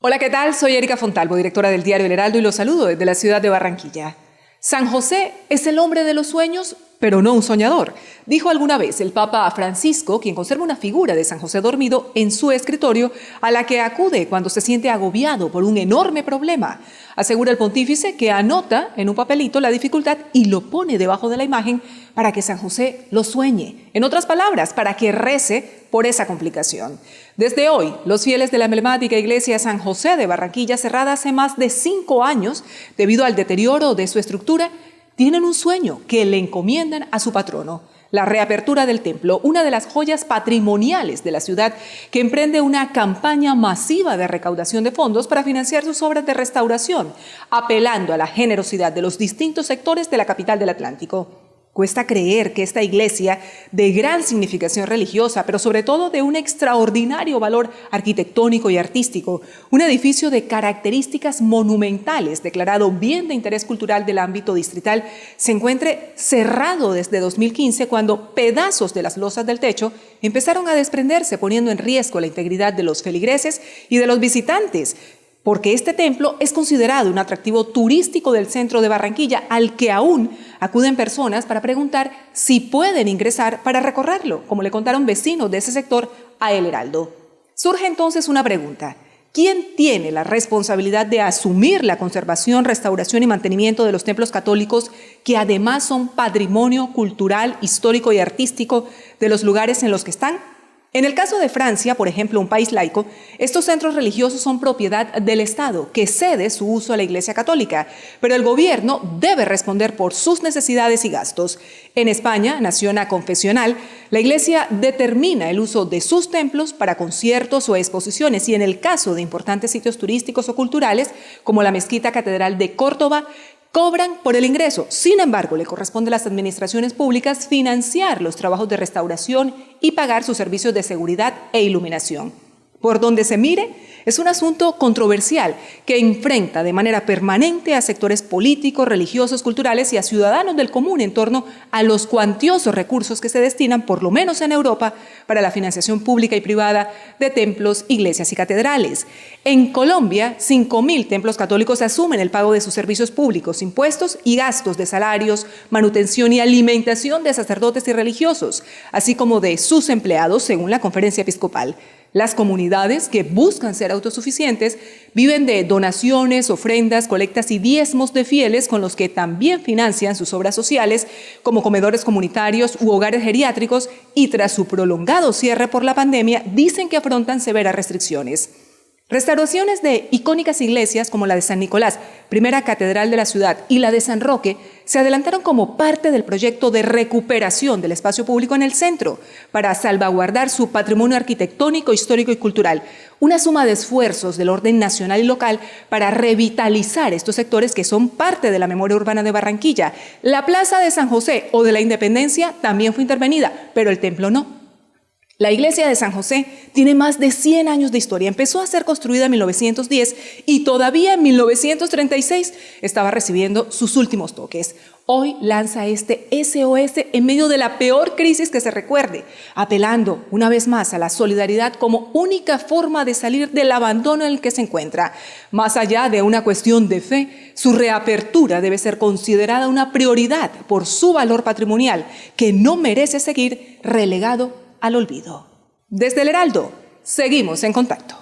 Hola, ¿qué tal? Soy Erika Fontalvo, directora del diario El Heraldo, y los saludo desde la ciudad de Barranquilla. San José es el hombre de los sueños, pero no un soñador, dijo alguna vez el Papa Francisco, quien conserva una figura de San José dormido en su escritorio, a la que acude cuando se siente agobiado por un enorme problema. Asegura el pontífice que anota en un papelito la dificultad y lo pone debajo de la imagen para que San José lo sueñe. En otras palabras, para que rece por esa complicación. Desde hoy, los fieles de la emblemática iglesia San José de Barranquilla, cerrada hace más de 5 años debido al deterioro de su estructura, tienen un sueño que le encomiendan a su patrono: la reapertura del templo, una de las joyas patrimoniales de la ciudad, que emprende una campaña masiva de recaudación de fondos para financiar sus obras de restauración, apelando a la generosidad de los distintos sectores de la capital del Atlántico. Cuesta creer que esta iglesia, de gran significación religiosa, pero sobre todo de un extraordinario valor arquitectónico y artístico, un edificio de características monumentales, declarado bien de interés cultural del ámbito distrital, se encuentre cerrado desde 2015, cuando pedazos de las losas del techo empezaron a desprenderse, poniendo en riesgo la integridad de los feligreses y de los visitantes, porque este templo es considerado un atractivo turístico del centro de Barranquilla, al que aún acuden personas para preguntar si pueden ingresar para recorrerlo, como le contaron vecinos de ese sector a El Heraldo. Surge entonces una pregunta: ¿quién tiene la responsabilidad de asumir la conservación, restauración y mantenimiento de los templos católicos, que además son patrimonio cultural, histórico y artístico de los lugares en los que están? En el caso de Francia, por ejemplo, un país laico, estos centros religiosos son propiedad del Estado, que cede su uso a la Iglesia Católica, pero el gobierno debe responder por sus necesidades y gastos. En España, nación aconfesional, la Iglesia determina el uso de sus templos para conciertos o exposiciones, y en el caso de importantes sitios turísticos o culturales, como la Mezquita Catedral de Córdoba, cobran por el ingreso. Sin embargo, le corresponde a las administraciones públicas financiar los trabajos de restauración y pagar sus servicios de seguridad e iluminación. Por donde se mire, es un asunto controversial que enfrenta de manera permanente a sectores políticos, religiosos, culturales y a ciudadanos del común en torno a los cuantiosos recursos que se destinan, por lo menos en Europa, para la financiación pública y privada de templos, iglesias y catedrales. En Colombia, 5.000 templos católicos asumen el pago de sus servicios públicos, impuestos y gastos de salarios, manutención y alimentación de sacerdotes y religiosos, así como de sus empleados, según la Conferencia Episcopal. Las comunidades, que buscan ser autosuficientes, viven de donaciones, ofrendas, colectas y diezmos de fieles, con los que también financian sus obras sociales, como comedores comunitarios u hogares geriátricos, y tras su prolongado cierre por la pandemia, dicen que afrontan severas restricciones. Restauraciones de icónicas iglesias como la de San Nicolás, primera catedral de la ciudad, y la de San Roque, se adelantaron como parte del proyecto de recuperación del espacio público en el centro para salvaguardar su patrimonio arquitectónico, histórico y cultural. Una suma de esfuerzos del orden nacional y local para revitalizar estos sectores que son parte de la memoria urbana de Barranquilla. La Plaza de San José o de la Independencia también fue intervenida, pero el templo no. La iglesia de San José tiene más de 100 años de historia. Empezó a ser construida en 1910 y todavía en 1936 estaba recibiendo sus últimos toques. Hoy lanza este SOS en medio de la peor crisis que se recuerde, apelando una vez más a la solidaridad como única forma de salir del abandono en el que se encuentra. Más allá de una cuestión de fe, su reapertura debe ser considerada una prioridad por su valor patrimonial, que no merece seguir relegado al olvido. Desde El Heraldo, seguimos en contacto.